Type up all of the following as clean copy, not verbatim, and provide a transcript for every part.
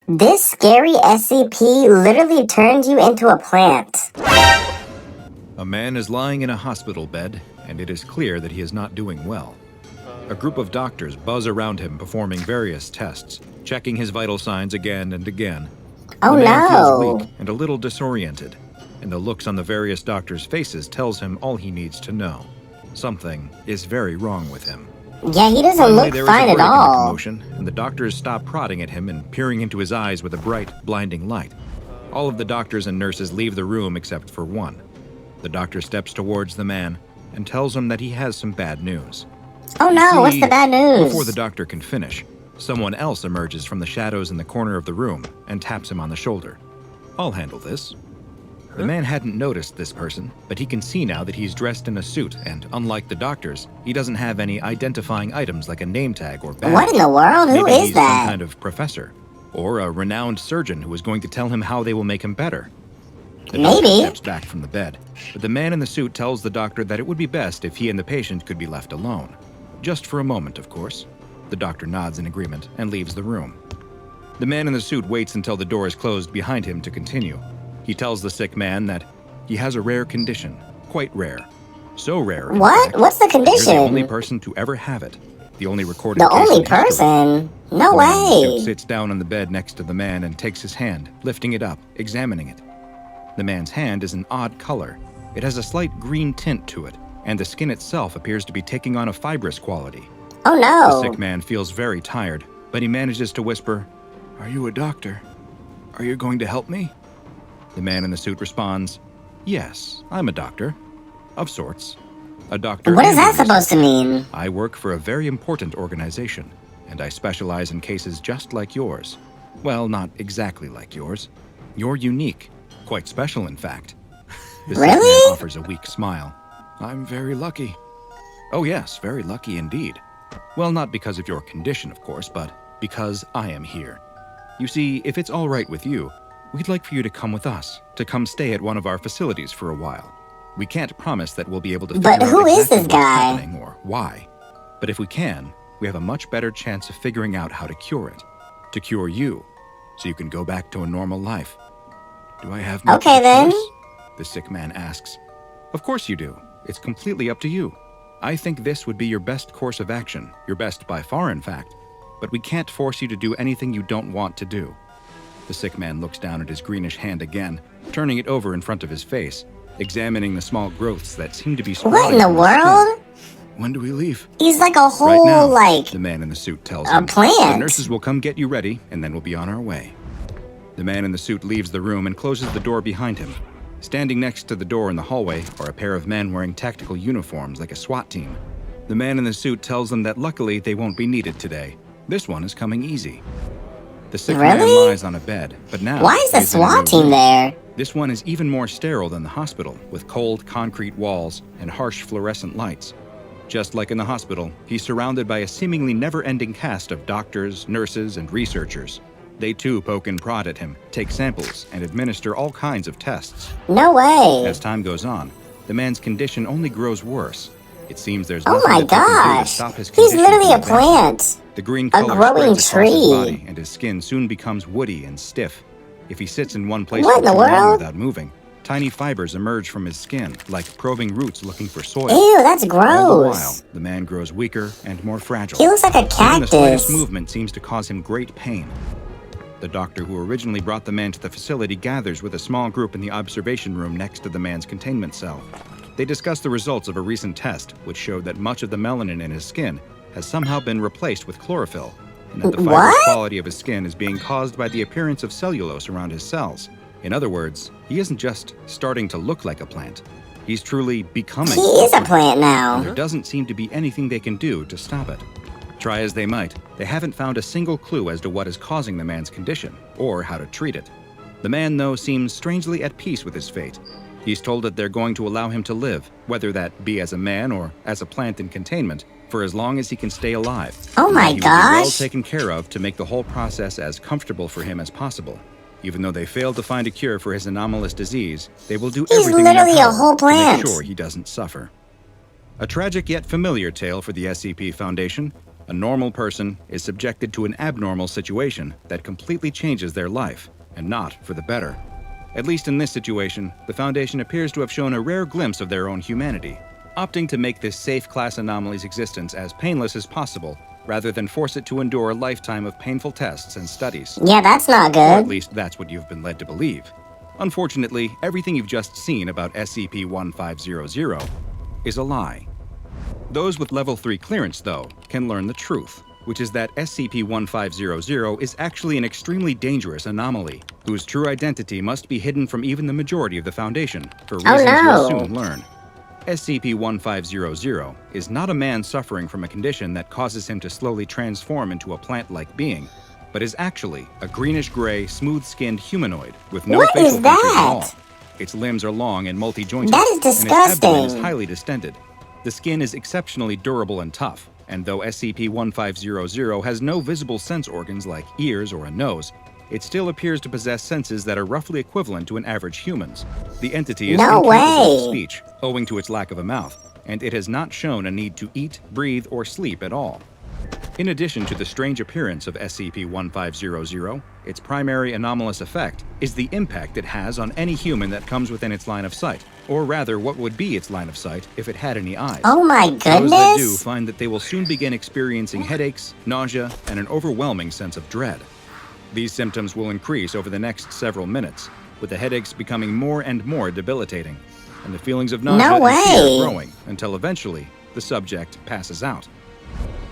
This scary SCP literally turned you into a plant. A man is lying in a hospital bed, and it is clear that he is not doing well. A group of doctors buzz around him performing various tests, checking his vital signs again and again. Oh the man feels no! weak and a little disoriented, and the looks on the various doctors' faces tells him all he needs to know. Something is very wrong with him. Yeah, he doesn't Finally, look there is fine a at break in the all. commotion, and the doctors stop prodding at him and peering into his eyes with a bright, blinding light. All of the doctors and nurses leave the room except for one. The doctor steps towards the man and tells him that he has some bad news. Oh no, what's the bad news? Before the doctor can finish, someone else emerges from the shadows in the corner of the room and taps him on the shoulder. "I'll handle this." The man hadn't noticed this person, but he can see now that he's dressed in a suit, and unlike the doctors, he doesn't have any identifying items like a name tag or badge. What in the world? Who Maybe is he's that? some kind of professor, or a renowned surgeon who is going to tell him how they will make him better. The doctor Maybe. steps back from the bed, but the man in the suit tells the doctor that it would be best if he and the patient could be left alone. Just for a moment, of course. The doctor nods in agreement and leaves the room. The man in the suit waits until the door is closed behind him to continue. He tells the sick man that he has a rare condition, quite rare. So rare, in What? fact, What's the that you're condition? the only person to ever have it. The only recorded The case only in history. person? No The man in the suit way. sits down on the bed next to the man and takes his hand, lifting it up, examining it. The man's hand is an odd color. It has a slight green tint to it, and the skin itself appears to be taking on a fibrous quality. Oh The no. sick man feels very tired, but he manages to whisper, "Are you a doctor? Are you going to help me?" The man in the suit responds, "Yes, I'm a doctor. Of sorts. A doctor What is and a that supposed to researcher. mean? I work for a very important organization, and I specialize in cases just like yours. Well, not exactly like yours. You're unique. Quite special, in fact." The sick man Really? offers a weak smile. "I'm very lucky." "Oh yes, very lucky indeed. Well, not because of your condition, of course, but because I am here. You see, if it's all right with you, we'd like for you to come with us, to come stay at one of our facilities for a while. We can't promise that we'll be able to figure But out who is exactly this what's guy? happening or why. But if we can, we have a much better chance of figuring out how to cure it. To cure you, so you can go back to a normal life. Do I have much Okay, of a then. choice?" The sick man asks. "Of course you do. It's completely up to you. I think this would be your best course of action, your best by far, in fact. But we can't force you to do anything you don't want to do." The sick man looks down at his greenish hand again, turning it over in front of his face, examining the small growths that seem to be What sprouting in the from his skin. world? "When do we leave?" He's like a "Right whole, now," like, the man in the suit tells a him. plant. "The nurses will come get you ready, and then we'll be on our way." The man in the suit leaves the room and closes the door behind him. Standing next to the door in the hallway are a pair of men wearing tactical uniforms like a SWAT team. The man in the suit tells them that luckily they won't be needed today. This one is coming easy. The sick man Really? lies on a bed, but now Why is the he in a SWAT new team room. there? This one is even more sterile than the hospital, with cold concrete walls and harsh fluorescent lights. Just like in the hospital, he's surrounded by a seemingly never-ending cast of doctors, nurses, and researchers. They too poke and prod at him, take samples, and administer all kinds of tests. No way. As time goes on, the man's condition only grows worse. It seems there's Oh nothing my that they can do to gosh. stop his He's condition literally a from advancing. plant. The green A color growing spreads across his tree. body, and his skin soon becomes woody and stiff. If he sits in one place What for in too the long world? without moving, tiny fibers emerge from his skin, like probing roots looking for soil. Ew, that's All the while, gross. the man grows weaker and more fragile. He looks like a Even the slightest cactus. movement seems to cause him great pain. The doctor who originally brought the man to the facility gathers with a small group in the observation room next to the man's containment cell. They discuss the results of a recent test, which showed that much of the melanin in his skin has somehow been replaced with chlorophyll, and that the fibrous What? quality of his skin is being caused by the appearance of cellulose around his cells. In other words, he isn't just starting to look like a plant. He's truly becoming He is a plant now. There doesn't seem to be anything they can do to stop it. Try as they might, they haven't found a single clue as to what is causing the man's condition, or how to treat it. The man, though, seems strangely at peace with his fate. He's told that they're going to allow him to live, whether that be as a man or as a plant in containment, for as long as he can stay alive. Oh my He will be well gosh. taken care of to make the whole process as comfortable for him as possible. Even though they failed to find a cure for his anomalous disease, they will do He's everything in their literally a power whole to make plant. sure he doesn't suffer. A tragic yet familiar tale for the SCP Foundation. A normal person is subjected to an abnormal situation that completely changes their life, and not for the better. At least in this situation, the Foundation appears to have shown a rare glimpse of their own humanity, opting to make this safe class anomaly's existence as painless as possible, rather than force it to endure a lifetime of painful tests and studies. Yeah, that's not Or at good. least that's what you've been led to believe. Unfortunately, everything you've just seen about SCP-1500 is a lie. Those with Level 3 clearance, though, can learn the truth, which is that SCP-1500 is actually an extremely dangerous anomaly, whose true identity must be hidden from even the majority of the Foundation, for reasons you'll soon learn. SCP-1500 is not a man suffering from a condition that causes him to slowly transform into a plant-like being, but is actually a greenish-gray, smooth-skinned humanoid with no What facial is features at that? all. Its limbs are long and multi-jointed, That is and its abdomen is disgusting. highly distended. The skin is exceptionally durable and tough, and though SCP-1500 has no visible sense organs like ears or a nose, it still appears to possess senses that are roughly equivalent to an average human's. The entity is No incapable of way. speech, owing to its lack of a mouth, and it has not shown a need to eat, breathe, or sleep at all. In addition to the strange appearance of SCP-1500, its primary anomalous effect is the impact it has on any human that comes within its line of sight, or rather what would be its line of sight if it had any eyes. Oh my Those that do goodness. find that they will soon begin experiencing headaches, nausea, and an overwhelming sense of dread. These symptoms will increase over the next several minutes, with the headaches becoming more and more debilitating, and the feelings of nausea No and way. fear growing until eventually the subject passes out.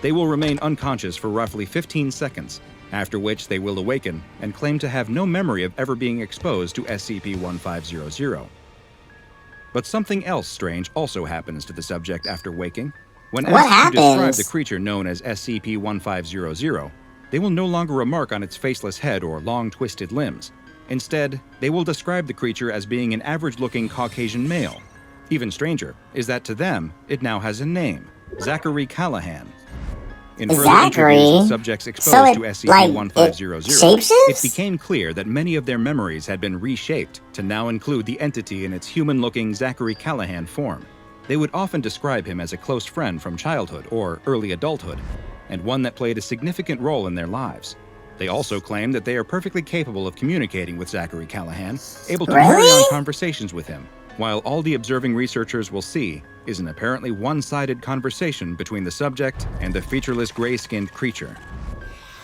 They will remain unconscious for roughly 15 seconds, after which they will awaken and claim to have no memory of ever being exposed to SCP-1500. But something else strange also happens to the subject after waking. When What asked to describe happens? the creature known as SCP-1500, they will no longer remark on its faceless head or long twisted limbs. Instead, they will describe the creature as being an average-looking Caucasian male. Even stranger is that to them, it now has a name, Zachary Callahan. In further Zachary? interviews with subjects exposed So to it, like, SCP-1500, it shapeshifts? it became clear that many of their memories had been reshaped to now include the entity in its human-looking Zachary Callahan form. They would often describe him as a close friend from childhood or early adulthood, and one that played a significant role in their lives. They also claim that they are perfectly capable of communicating with Zachary Callahan, able to carry Really? on conversations with him, while all the observing researchers will see is an apparently one-sided conversation between the subject and the featureless gray-skinned creature.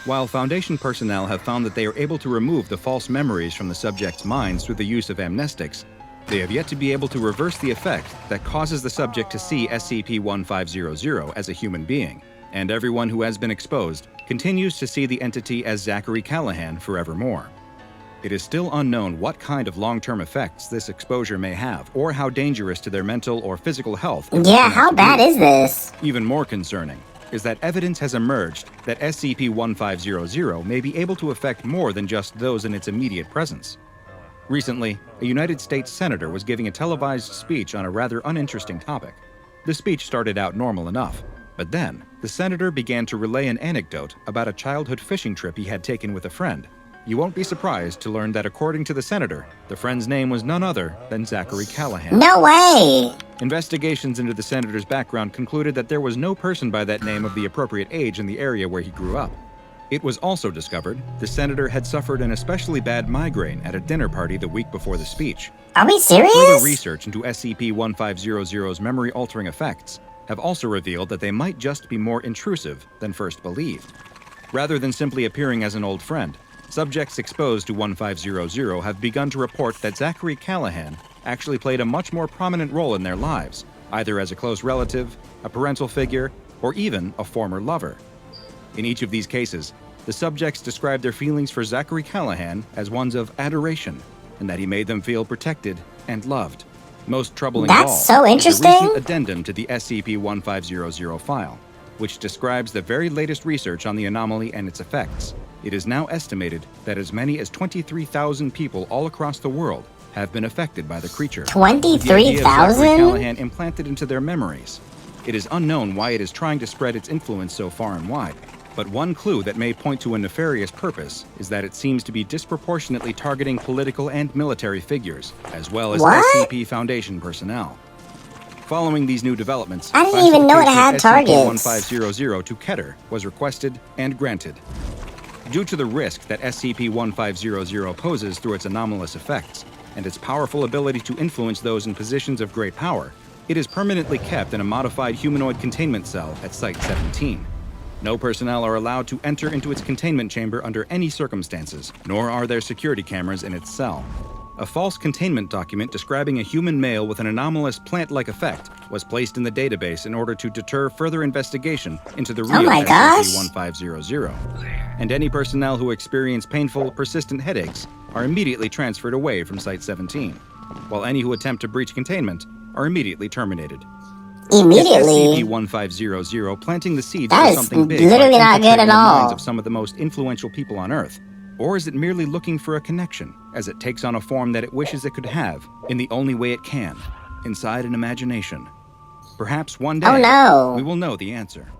While Foundation personnel have found that they are able to remove the false memories from the subject's minds through the use of amnestics, they have yet to be able to reverse the effect that causes the subject to see SCP-1500 as a human being, and everyone who has been exposed continues to see the entity as Zachary Callahan forevermore. It is still unknown what kind of long-term effects this exposure may have, or how dangerous to their mental or physical health it will Yeah, turn out how to bad be. is this? Even more concerning is that evidence has emerged that SCP-1500 may be able to affect more than just those in its immediate presence. Recently, a United States senator was giving a televised speech on a rather uninteresting topic. The speech started out normal enough, but then the senator began to relay an anecdote about a childhood fishing trip he had taken with a friend. You won't be surprised to learn that according to the senator, the friend's name was none other than Zachary Callahan. No way. Investigations into the senator's background concluded that there was no person by that name of the appropriate age in the area where he grew up. It was also discovered the senator had suffered an especially bad migraine at a dinner party the week before the speech. Are we Further serious? research into SCP-1500's memory-altering effects have also revealed that they might just be more intrusive than first believed. Rather than simply appearing as an old friend, subjects exposed to 1500 have begun to report that Zachary Callahan actually played a much more prominent role in their lives, either as a close relative, a parental figure, or even a former lover. In each of these cases, the subjects described their feelings for Zachary Callahan as ones of adoration, and that he made them feel protected and loved. Most troubling of all That's so is a interesting. recent addendum to the SCP-1500 file, which describes the very latest research on the anomaly and its effects. It is now estimated that as many as 23,000 people all across the world have been affected by the creature. With the idea of Zachary 23,000? Callahan implanted into their memories. It is unknown why it is trying to spread its influence so far and wide, but one clue that may point to a nefarious purpose is that it seems to be disproportionately targeting political and military figures, as well as What? SCP Foundation personnel. Following these new developments, I didn't even know it had targets. SCP-1500 to Keter was requested and granted. Due to the risk that SCP-1500 poses through its anomalous effects and its powerful ability to influence those in positions of great power, it is permanently kept in a modified humanoid containment cell at Site-17. No personnel are allowed to enter into its containment chamber under any circumstances, nor are there security cameras in its cell. A false containment document describing a human male with an anomalous plant-like effect was placed in the database in order to deter further investigation into the real SCP-1500. And any personnel who experience painful, persistent headaches are immediately transferred away from Site-17, while any who attempt to breach containment are immediately terminated. Immediately? Is SCP-1500 planting the seeds That for is something big literally by not good infiltrating at the minds all. of some of the most influential people on Earth? Or is it merely looking for a connection as it takes on a form that it wishes it could have in the only way it can, inside an imagination? Perhaps one day, Oh no. we will know the answer.